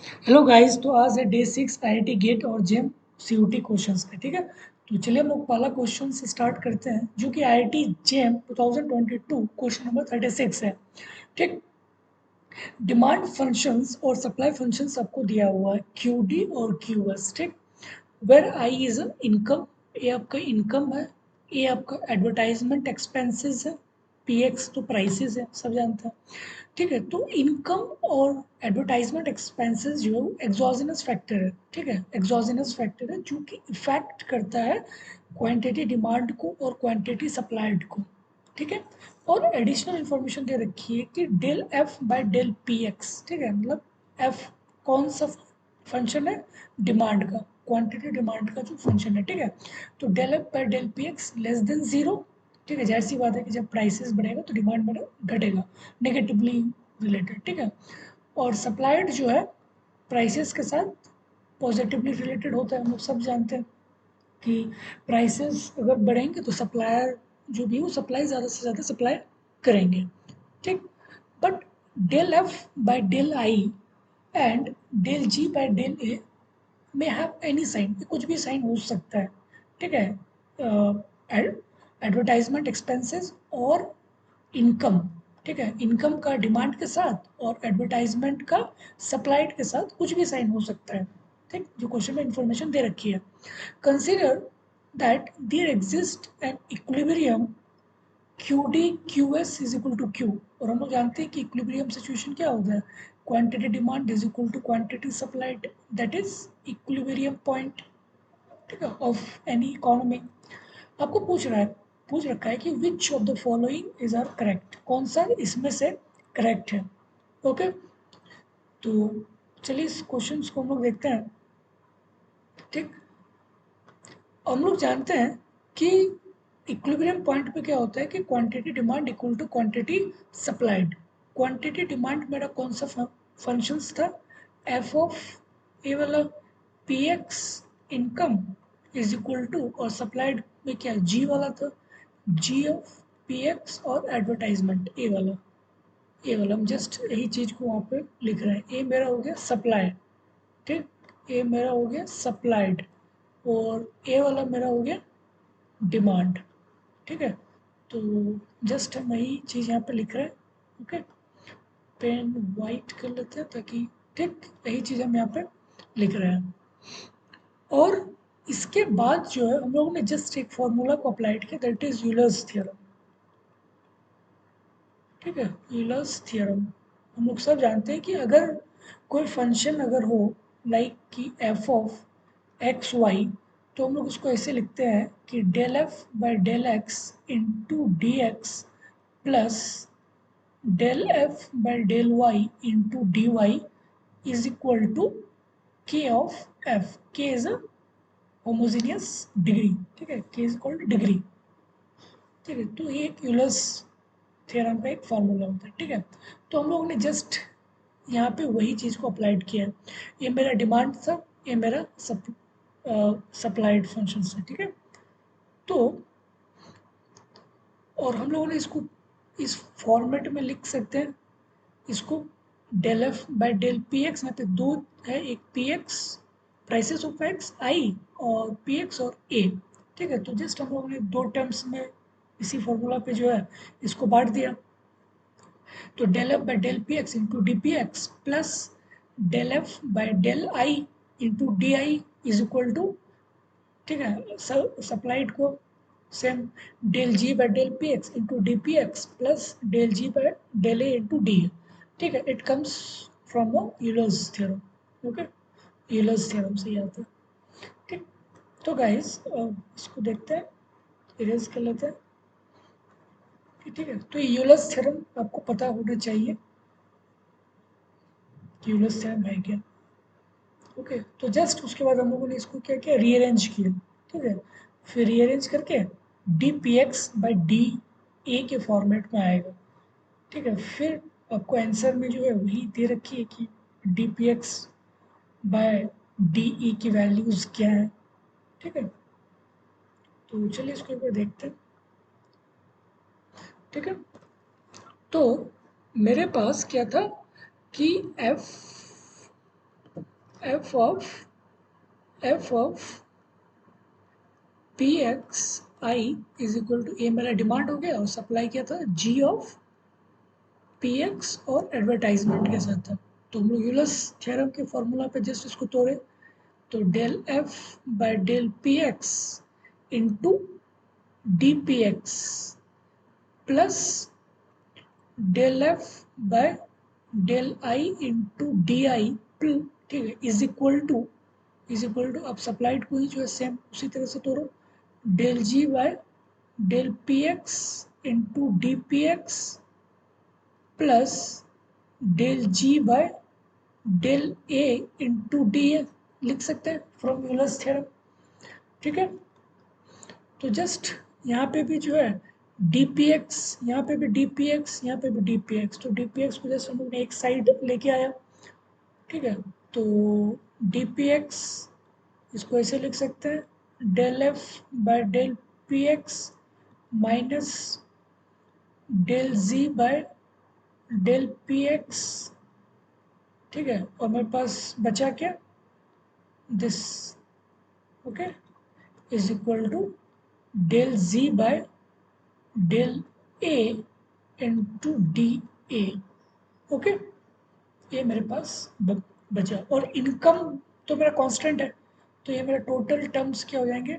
Hello guys, तो आज है डे 6 आईआईटी गेट और जेम सीयूटी क्वेश्चंस का। ठीक है, तो चलिए हम लोग पहला क्वेश्चन से स्टार्ट करते हैं, जो कि आईआईटी जेम 2022 क्वेश्चन नंबर 36 है। ठीक, डिमांड फंक्शंस और सप्लाई फंक्शंस आपको दिया हुआ है, क्यू डी और क्यू एस। ठीक, वेर आई इज इनकम, ये आपका इनकम है, ये आपका एडवर्टाइजमेंट एक्सपेंसेस है, पी एक्स तो प्राइसेस है, सब जानते हैं। ठीक है, तो इनकम और एडवर्टाइजमेंट एक्सपेंसेस जो है एक्सोजिनस फैक्टर है। ठीक है, एक्सोजिनस फैक्टर है जो कि इफेक्ट करता है क्वांटिटी डिमांड को और क्वांटिटी सप्लाइड को। ठीक है, और एडिशनल इंफॉर्मेशन दे रखी है कि del F by del P X. ठीक है, मतलब एफ कौन सा फंक्शन है, डिमांड का, क्वांटिटी डिमांड का जो फंक्शन है। ठीक है, तो del F by del P X less than zero. ठीक है, जाहिर सी बात है कि जब प्राइसेस बढ़ेगा तो डिमांड बढ़े घटेगा, नेगेटिवली रिलेटेड। ठीक है, और सप्लाइड जो है प्राइसेस के साथ पॉजिटिवली रिलेटेड होता है। हम लोग सब जानते हैं कि प्राइसेस अगर बढ़ेंगे तो सप्लायर जो भी वो सप्लाई ज़्यादा से ज़्यादा सप्लाई करेंगे। ठीक, but del F by del I and del G by del A में हैव एनी साइन, कुछ भी साइन हो सकता है। ठीक है, एडवर्टाइजमेंट एक्सपेंसेस और इनकम। ठीक है, इनकम का डिमांड के साथ और एडवर्टाइजमेंट का सप्लाइड के साथ कुछ भी साइन हो सकता है। ठीक, जो क्वेश्चन में इंफॉर्मेशन दे रखी है। Consider that there exist an equilibrium Q D Q S is equal to Q. और हम लोग जानते हैं कि इक्विलिब्रियम सिचुएशन क्या होता है, quantity demand is equal to quantity supplied, that is equilibrium point. ठीक है, ऑफ एनी इकोनॉमी। आपको पूछ रखा है कि which of the following is are correct, कौन सा इसमें से करेक्ट है। ओके, तो चलिए इस क्वेश्चन को हम लोग देखते हैं। ठीक, हम लोग जानते हैं कि इक्विलिब्रियम पॉइंट पे क्या होता है कि quantity demand equal to quantity supplied. Quantity demand मेरा कौन सा फंक्शंस था, एफ ऑफ ए वाला P X income is equal to, और सप्लाइड में क्या जी वाला था, जी ऑफ पी एक्स और एडवर्टाइजमेंट ए वाला हम जस्ट यही चीज़ को वहाँ पे लिख रहे हैं। ए मेरा हो गया सप्लाई। ठीक, ए मेरा हो गया सप्लाइड और ए वाला मेरा हो गया डिमांड। ठीक है, तो जस्ट हम वही चीज़ यहाँ पे लिख रहे हैं। ओके, पेन वाइट कर लेते हैं ताकि, ठीक, यही चीज़ हम यहाँ पे लिख रहे हैं। और इसके बाद जो है हम लोगों ने जस्ट एक फॉर्मूला को अप्लाइड किया, दैट इज यूलर्स थ्योरम। ठीक है, यूलर्स थ्योरम हम लोग सब जानते हैं कि अगर कोई फंक्शन अगर हो, लाइक कि एफ ऑफ एक्स वाई, तो हम लोग उसको ऐसे लिखते हैं कि del F by del X into D X plus del F by del Y into D Y is equal to K of F. K is a homogeneous degree. ठीक है, के इज कॉल्ड डिग्री। ठीक है, तो ये एक Euler's theorem का एक फार्मूला होता है। ठीक है, तो हम लोगों ने जस्ट यहाँ पे वही चीज़ को अप्लाइड किया है। ये मेरा डिमांड था, ये मेरा सप्लाइड फंक्शन है। ठीक है, तो और हम लोगों ने इसको इस फॉर्मेट में लिख सकते हैं इसको, del F by del P X. यहाँ पे दो है, एक P X prices of X I और पी एक्स और ए। ठीक है, तो जस्ट हम लोगों ने दो टर्म्स में इसी फॉर्मूला पे जो है इसको बांट दिया। तो del F by del P X into D P X plus del F by del I into D I is equal to, ठीक है, सप्लाइड को same del G by del P X into D P X plus del G by del A into D A. ठीक है, it comes from Euler's theorem. Okay, Euler's theorem से ही आता है। ठीक, तो गाइस इसको देखते हैं, इरेज कर लेते हैं। ठीक है, तो यूलर्स थ्योरम आपको पता होना चाहिए कि यूलर्स थ्योरम है क्या। ओके, तो जस्ट उसके बाद हम लोगों ने इसको क्या किया, रीअरेंज किया। ठीक है, फिर रीअरेंज करके D P X by D ए के फॉर्मेट में आएगा। ठीक है, फिर आपको आंसर में जो है वही दे रखी है कि D P X by D E की वैल्यूज़ क्या है। ठीक है, तो चलिए इसको एक बार देखते हैं। ठीक है, तो मेरे पास क्या था कि F F of P X I is equal to, ये मेरा डिमांड हो गया और सप्लाई क्या था, जी ऑफ पी एक्स और एडवर्टाइजमेंट के साथ था। तो हम लोग यूलर्स थ्योरम के फॉर्मूला पे जस्ट इसको तोड़े, तो del F by del P X into D P X plus del F by del I into D I, ठीक है, इज इक्वल टू अब सप्लाइड को ही जो है सेम उसी तरह से तोड़ो, del G by del P X into D P X plus del G by del A into D A, लिख सकते हैं फ्रॉम यूलर्स थ्योरम। ठीक है, तो जस्ट यहाँ पे भी जो है डी पी एक्स, यहाँ पे भी डी पी एक्स, यहाँ पे भी डी पी एक्स, तो डी पी एक्स को जस्ट हम लोग ने एक साइड लेके आया। ठीक है, तो डी पी एक्स इसको ऐसे लिख सकते हैं, del F by del P X minus del G by del P X. ठीक है, और मेरे पास बचा क्या, this, okay, is equal to del G by del A into D A. Okay, ये मेरे पास बचा, और इनकम तो मेरा कांस्टेंट है, तो ये मेरा टोटल टर्म्स क्या हो जाएंगे,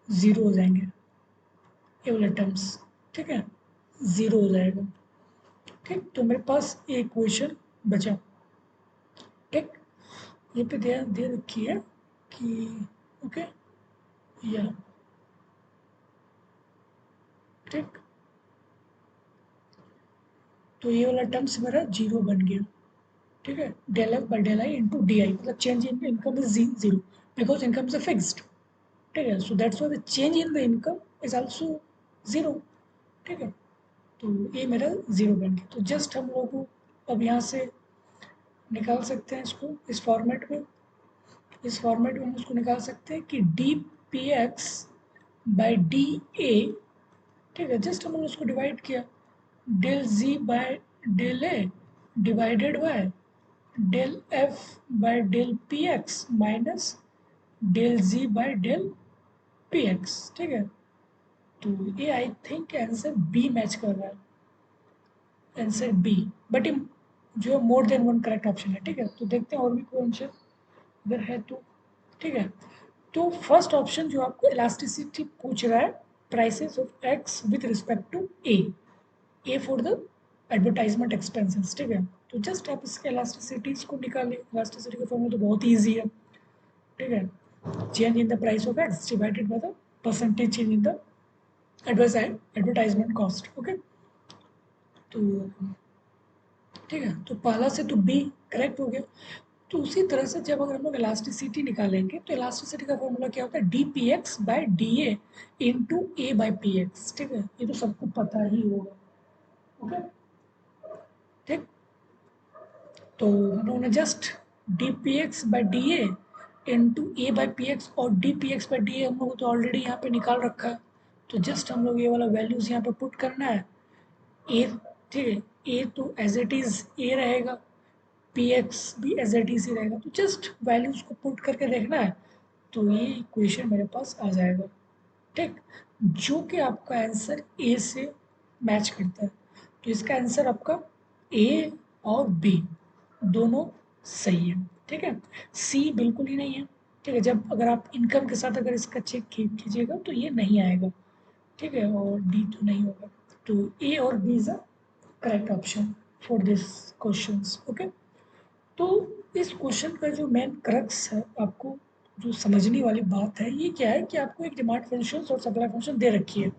ज़ीरो हो जाएंगे, ये वाले टर्म्स। ठीक है, ज़ीरो हो जाएगा। ठीक, तो मेरे पास एक क्वेश्चन बचा। ठीक, ये पे ध्यान दे रखी है कि, ओके, या, ठीक, तो ये वाला टर्म्स मेरा जीरो बन गया। ठीक है, del F by del I into D I, मतलब change in income is zero because income is fixed. ठीक है, so that's why the change in the income is also zero. ठीक है, तो ये मेरा जीरो बन गया। तो जस्ट हम लोग को अब यहाँ से निकाल सकते हैं इसको, इस फॉर्मेट में हम उसको निकाल सकते हैं कि D P X by D A. ठीक है, जस्ट हमने उसको डिवाइड किया, del G by del A divided by del F by del P X minus del G by del P X. ठीक है, तो ये I think answer B match कर रहा है, आंसर बी, बट ये जो है more than one correct option है। ठीक है, तो देखते हैं और भी कोई आंसर अगर है तो। ठीक है, तो फर्स्ट ऑप्शन जो आपको इलास्टिसिटी पूछ रहा है, prices of X with respect to A for the advertisement expenses. ठीक है, तो जस्ट आप इसके इलास्टिसिटीज को निकालें, इलास्टिसिटी का फॉर्मूला तो बहुत ईजी है। ठीक है, change in the price of x divided by the percentage change in the advertisement cost. Okay, तो ठीक है, तो पहला से तो बी करेक्ट हो गया। तो उसी तरह से जब अगर हम लोग इलास्टिसिटी निकालेंगे, तो इलास्टिसिटी का फॉर्मूला क्या होता है, D P X by D A into A by P X. ठीक है, ये तो सबको पता ही होगा। ओके, ठीक, तो हम लोगों ने just D P X by D A into A by P X, और D P X by D A हम लोग तो ऑलरेडी यहाँ पे निकाल रखा है, तो जस्ट हम लोग ये वाला वैल्यूज़ यहाँ पे पुट करना है। ए, ठीक है, ए तो एज इट इज़ ए रहेगा, पी एक्स भी एज इट इज़ ही रहेगा, तो जस्ट वैल्यूज़ को पुट करके देखना है, तो ये इक्वेशन मेरे पास आ जाएगा। ठीक, जो कि आपका आंसर ए से मैच करता है, तो इसका आंसर आपका ए और बी दोनों सही है। ठीक है, सी बिल्कुल ही नहीं है। ठीक है, जब अगर आप इनकम के साथ अगर इसका चेक कीजिएगा तो ये नहीं आएगा। ठीक है, और डी तो नहीं होगा, तो ए और B is a correct option for this questions. Okay, तो इस क्वेश्चन का जो मेन क्रक्स है, आपको जो समझने वाली बात है, ये क्या है कि आपको एक डिमांड फंक्शन और सप्लाई फंक्शन दे रखी है।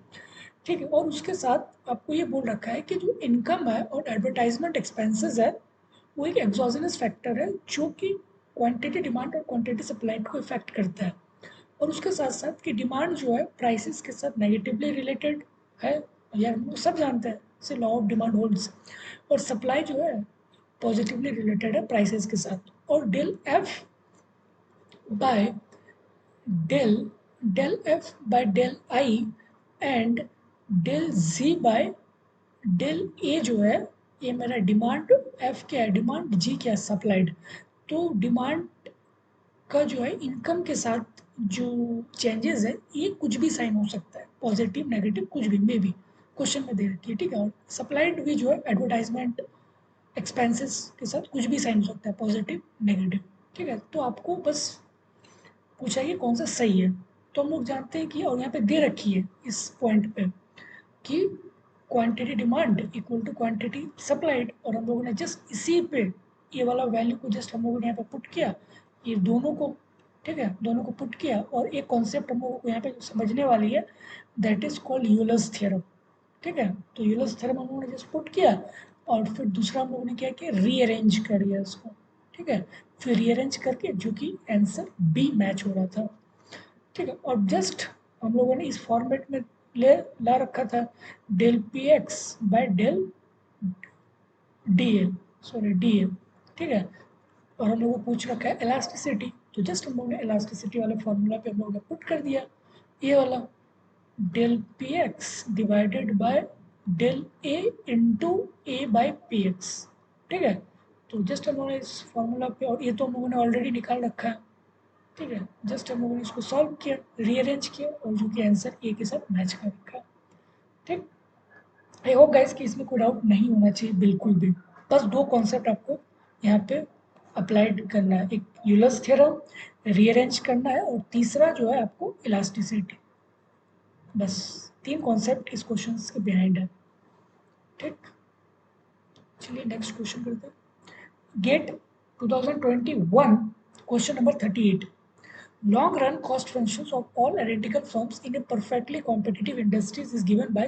ठीक है, और उसके साथ आपको ये बोल रखा है कि जो इनकम है और एडवर्टाइजमेंट एक्सपेंसेस है, वो एक एक्सोजेनस फैक्टर है जो कि क्वांटिटी डिमांड और क्वांटिटी सप्लाई को इफेक्ट करता है। और उसके साथ साथ कि डिमांड जो है प्राइसेस के साथ नेगेटिवली रिलेटेड है, यार हम लोग सब जानते हैं, से लॉ ऑफ डिमांड होल्ड्स। और सप्लाई जो है पॉजिटिवली रिलेटेड है प्राइसेस के साथ। और del F by del del F by del I and del G by del A जो है, ये मेरा डिमांड एफ क्या है, डिमांड जी क्या है, सप्लाइड। तो डिमांड का जो है इनकम के साथ जो चेंजेस है ये कुछ भी साइन हो सकता है, पॉजिटिव नेगेटिव कुछ भी, मे भी क्वेश्चन में दे रखी है, ठीक है। और सप्लाइड भी जो है एडवर्टाइजमेंट एक्सपेंसेस के साथ कुछ भी साइन हो सकता है, पॉजिटिव नेगेटिव, ठीक है। तो आपको बस पूछा कि कौन सा सही है। तो हम लोग जानते हैं कि, और यहाँ पे दे रखी है इस पॉइंट पे कि quantity demand equal to quantity supplied, और हम लोगों ने जस्ट इसी पे ये वाला वैल्यू को जस्ट हम लोगों ने यहाँ पे पुट किया, ये दोनों को, ठीक है, दोनों को पुट किया। और एक कॉन्सेप्ट हम लोगों को यहाँ पे समझने वाली है, that is called Euler's theorem, ठीक है। तो यूलर्स थ्योरम हम लोगों ने जस्ट पुट किया, और फिर दूसरा हम लोगों ने क्या किया, रीअरेंज कर दिया इसको, ठीक है। फिर रीअरेंज करके जो कि आंसर बी मैच हो रहा था, ठीक है। और जस्ट हम लोगों ने इस फॉर्मेट में ले ला रखा था, del P X by del D L, sorry D L, ठीक है। और हम लोगों को पूछ रखा है इलास्टिसिटी, तो जस्ट हम लोगों ने इलास्टिसिटी वाले फॉर्मूला पे हम लोगों ने पुट कर दिया ये वाला, del P X divided by del A into A by P X, ठीक है। तो जस्ट हम लोगों ने इस फॉर्मूला पे, और ये तो हम लोगों ने ऑलरेडी निकाल रखा है, ठीक है। जस्ट हम लोगों ने इसको सॉल्व किया, रीअरेंज किया, और जो कि आंसर ए के साथ मैच कर रखा, ठीक। आई होप गाइस कि इसमें कोई डाउट नहीं होना चाहिए बिल्कुल भी। बस दो कॉन्सेप्ट आपको यहाँ पे अप्लाइड करना है, एक यूलर्स थ्योरम रीअरेंज करना है, और तीसरा जो है आपको इलास्टिसिटी। बस तीन कॉन्सेप्ट इस क्वेश्चन के बिहाइंड है, ठीक। चलिए नेक्स्ट क्वेश्चन करते हैं। GATE 2021 question number 38। Long run cost functions of all identical firms in a perfectly competitive industries is given by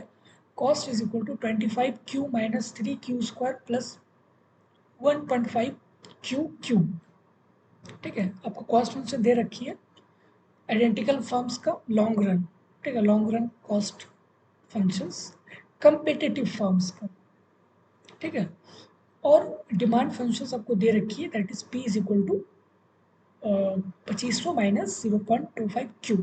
cost is equal to 25q minus 3q square plus 1.5 q cube, ठीक है। आपको cost function दे रखी है identical firms का long run, ठीक है, long run cost functions competitive firms का, ठीक है। और डिमांड फंक्शंस आपको दे रखी है, that is p is equal to 2500 minus 0.25 Q.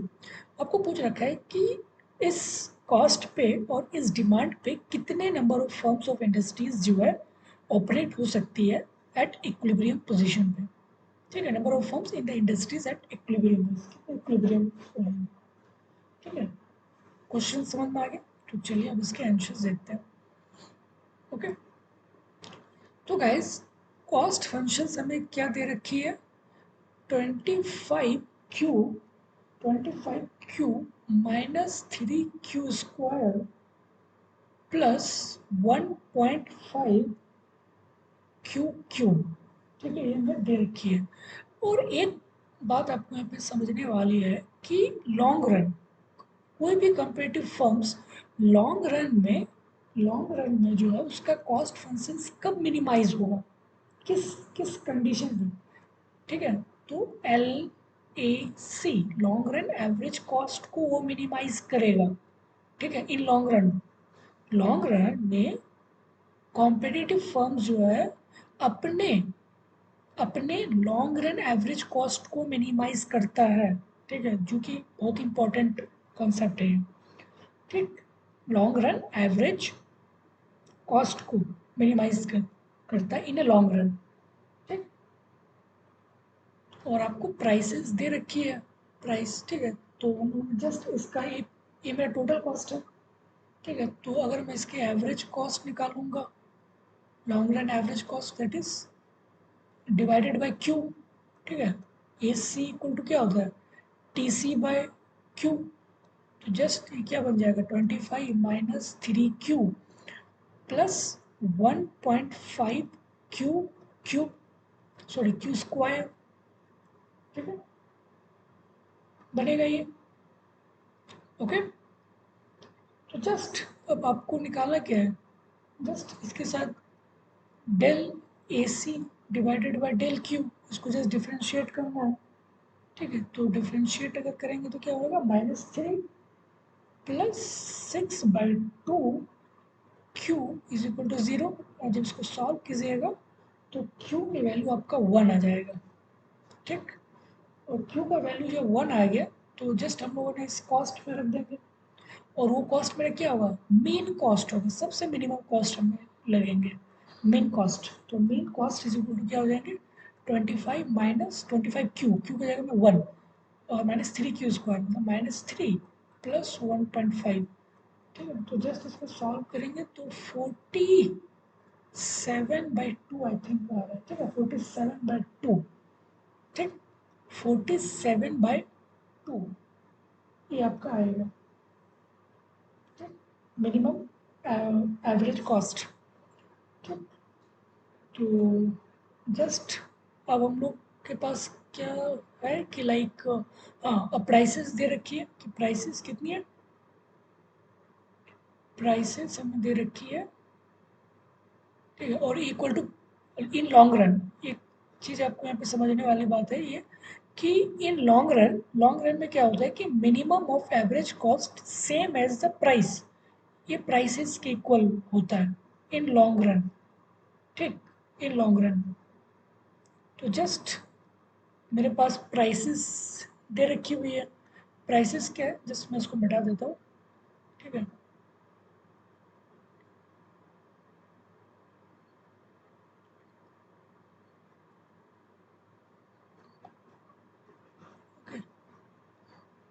आपको पूछ रखा है कि इस कॉस्ट पे और इस डिमांड पे कितने number of firms of industries जो है ऑपरेट हो सकती है एट इक्विलिब्रियम पोजीशन पे, ठीक है। Number of firms in the industries at equilibrium, equilibrium, ठीक है। क्वेश्चन समझ में आ गया, तो चलिए अब इसके आंसर्स देखते हैं, ओके। तो गाइस कॉस्ट फंक्शंस हमें क्या दे रखी है, 25q 25q minus 3q square plus 1.5 Q cube, ठीक है, ये हमें दे रखी है। और एक बात आपको यहाँ पे समझने वाली है कि लॉन्ग रन, कोई भी कंपेटिटिव फर्म्स लॉन्ग रन में जो है उसका कॉस्ट फंक्शंस कब मिनिमाइज होगा, किस किस कंडीशन में, ठीक है। तो L A C long run average cost को वो मिनिमाइज करेगा, ठीक है। इन लॉन्ग रन में कॉम्पिटिटिव फर्म्स जो है अपने अपने लॉन्ग रन एवरेज कॉस्ट को मिनिमाइज करता है, ठीक है, जो कि बहुत इंपॉर्टेंट कॉन्सेप्ट है, ठीक। लॉन्ग रन एवरेज कॉस्ट को मिनिमाइज करता है इन ए लॉन्ग रन, ठीक। और आपको प्राइसेस दे रखी है, प्राइस, ठीक है। तो जस्ट इसका ये मेरा टोटल कॉस्ट है, ठीक है। तो अगर मैं इसके एवरेज कॉस्ट निकालूंगा, long run average cost that is divided by Q, ठीक है। ए सी इक्वल टू क्या होता है, टी सी बाय क्यू। तो जस्ट ये क्या बन जाएगा, 25 minus 3q plus 1.5 Q cube, sorry Q square, ठीक है, बनेगा ये, ओके। तो जस्ट अब आपको निकालना क्या है, जस्ट इसके साथ del A C divided by del Q, इसको जस्ट डिफ्रेंशिएट करना है, ठीक है। तो डिफ्रेंशिएट अगर करेंगे तो क्या होगा, -3 plus 6/2 Q is equal to 0। और जब इसको सॉल्व कीजिएगा तो क्यू की वैल्यू आपका 1 आ जाएगा, ठीक। और क्यू का वैल्यू जब 1 आ गया तो जस्ट हम लोगों ने इस कॉस्ट में रख देंगे, और वो कॉस्ट मेरा क्या होगा, मेन कॉस्ट होगा, सबसे मिनिमम कॉस्ट हमें लगेंगे मेन कॉस्ट। तो min cost is equal to क्या हो जाएंगे, 25 माइनस 25 क्यू, क्यू की जगह में 1 और माइनस 3 क्यू स्क्वायर मतलब माइनस 3 प्लस 1.5। ठीक है, तो जस्ट इसको सॉल्व करेंगे तो 47/2 आई थिंक आ रहा है। ठीक है, 47/2। ठीक, 47/2 ये आपका आएगा। ठीक, मिनिमम एवरेज कॉस्ट। ठीक, तो जस्ट अब हम लोग के पास क्या है कि लाइक हाँ, अब प्राइसेस दे रखी है कि प्राइसेस कितनी है, प्राइसेस हमें दे रखी है। ठीक है, और equal to in long run, एक चीज़ आपको यहाँ पे समझने वाली बात है ये कि इन लॉन्ग रन में क्या होता है कि minimum of average cost same as the price, ये प्राइसेस के इक्वल होता है इन लॉन्ग रन। ठीक, इन लॉन्ग रन तो जस्ट मेरे पास प्राइसेस दे रखी हुई है। प्राइसेस क्या है, जस्ट मैं इसको मिटा देता हूँ। ठीक है, ओके।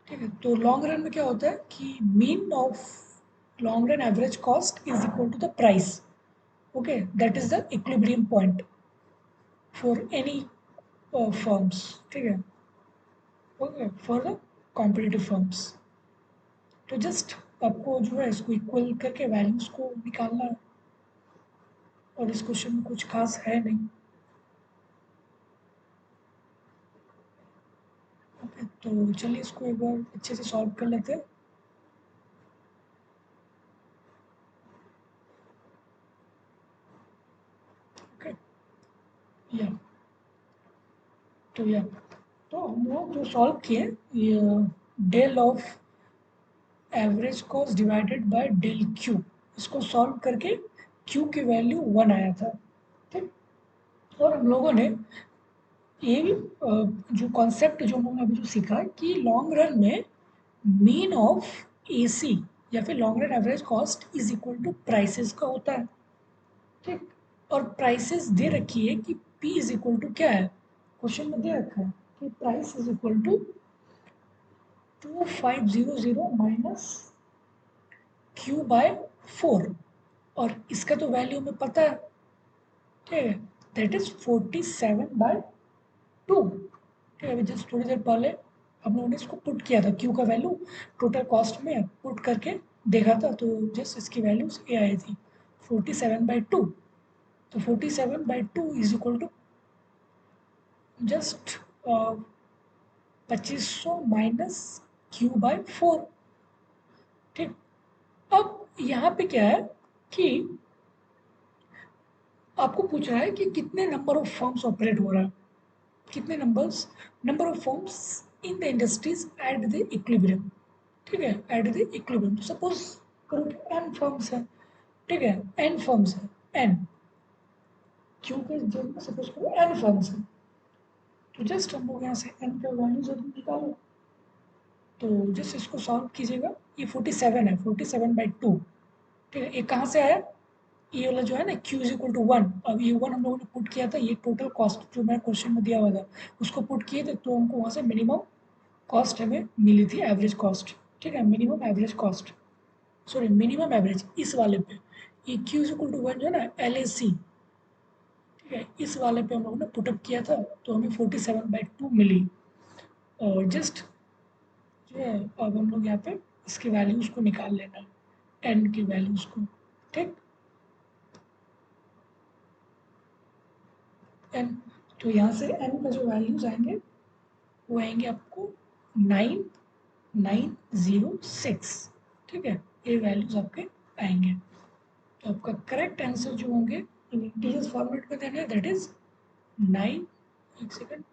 ठीक है, तो लॉन्ग रन में क्या होता है कि min of long run average cost is equal to the price. Okay, that is the equilibrium point for any firms. ठीक है, okay, for the competitive firms. तो जस्ट आपको जो है इसको इक्वल करके वैल्यूज को निकालना है, और इस क्वेश्चन में कुछ खास है नहीं। ओके, तो चलिए इसको एक बार अच्छे से सॉल्व कर लेते हैं। ओके, या या तो हम लोग जो सॉल्व किए ये del of average cost divided by del Q, इसको सॉल्व करके क्यू की वैल्यू 1 आया था। ठीक, और हम लोगों ने ये भी जो कॉन्सेप्ट जो हम लोगों ने अभी जो सीखा कि लॉन्ग रन में मीन ऑफ एसी या फिर long run average cost is equal to prices का होता है। ठीक, और प्राइसेस दे रखी है कि पी इज इक्वल टू क्या है, क्वेश्चन में दे रखा है कि price is equal to 2500 minus Q by 4, और इसका तो वैल्यू हमें पता है। ठीक है, दैट इज 47/2। ठीक है, अभी जस्ट थोड़ी देर पहले हम लोगों ने इसको पुट किया था, क्यू का वैल्यू टोटल कॉस्ट में पुट करके देखा था, तो जस्ट इसकी वैल्यूज ये आई थी 47/2। तो 47/2 is equal to just 2500 minus Q by 4। ठीक, अब यहाँ पे क्या है कि आपको पूछ रहा है कि कितने नंबर ऑफ फर्म्स ऑपरेट हो रहा है, कितने number of firms in the industries at the equilibrium. ठीक है, एट द इक्विलिब्रियम, तो सपोज करो कि एन फर्म्स है। ठीक है, एन फर्म्स है, एन क्यू के जगह में सपोज करो एन फर्म्स है, तो जस्ट हम लोग यहाँ से एन का वैल्यू जरूर निकालो। तो जस्ट इसको सॉल्व कीजिएगा, ये 47 है, 47/2। ठीक है, ये कहाँ से आया, ये वाला जो है ना क्यू इज इक्वल टू 1, अब ये 1 हम लोगों ने पुट किया था, ये टोटल कॉस्ट जो मैंने क्वेश्चन में दिया हुआ था उसको पुट किए थे, तो हमको वहाँ से मिनिमम कॉस्ट हमें मिली थी, एवरेज कॉस्ट। ठीक है, minimum average cost, sorry minimum average इस वाले पे, ये क्यू इज इक्वल टू 1 जो है ना LAC। ठीक है, इस वाले पे हम लोगों ने पुटअप किया था, तो हमें 47/2 मिली। और जस्ट जो है अब हम लोग यहाँ पे इसकी वैल्यूज़ को निकाल लेना है, एन की वैल्यूज़ को। ठीक, एन, तो यहाँ से एन का जो वैल्यूज़ आएंगे वो आएंगे आपको 9906। ठीक है, ये वैल्यूज़ आपके आएंगे। तो आपका करेक्ट आंसर जो होंगे इन इंटीजर्स फॉर्मेट में देना है, दैट इज 9, एक second,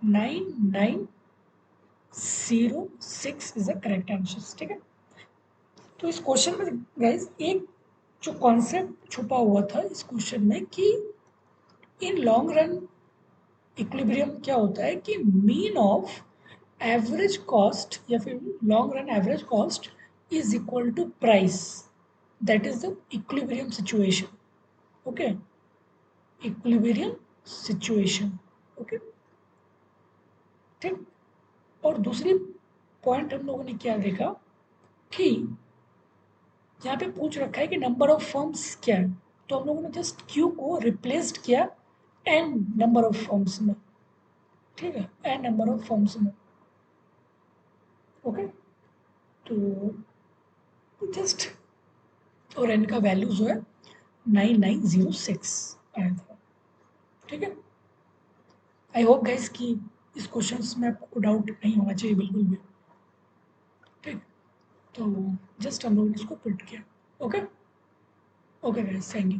9906 is the correct answer. ठीक है, तो इस क्वेश्चन में गाइज एक जो कॉन्सेप्ट छुपा हुआ था इस क्वेश्चन में कि इन लॉन्ग रन इक्विलिब्रियम क्या होता है कि मीन ऑफ एवरेज कॉस्ट या फिर long run average cost is equal to price, that is the equilibrium situation. Okay, equilibrium situation. Okay, ठीक। और दूसरी पॉइंट हम लोगों ने क्या देखा कि यहाँ पे पूछ रखा है कि नंबर ऑफ फर्म्स क्या है, तो हम लोगों ने जस्ट क्यू को रिप्लेस्ड किया एन नंबर ऑफ फर्म्स में, ठीक है, एन नंबर ऑफ फर्म्स में। ओके, तो जस्ट, और एन का वैल्यू जो है 9906 आया था, ठीक है। आई होप गाइस कि इस क्वेश्चंस में आपको डाउट नहीं होना चाहिए बिल्कुल भी, ठीक। तो जस्ट हम लोगों ने इसको पुट किया। Okay, okay guys, thank you.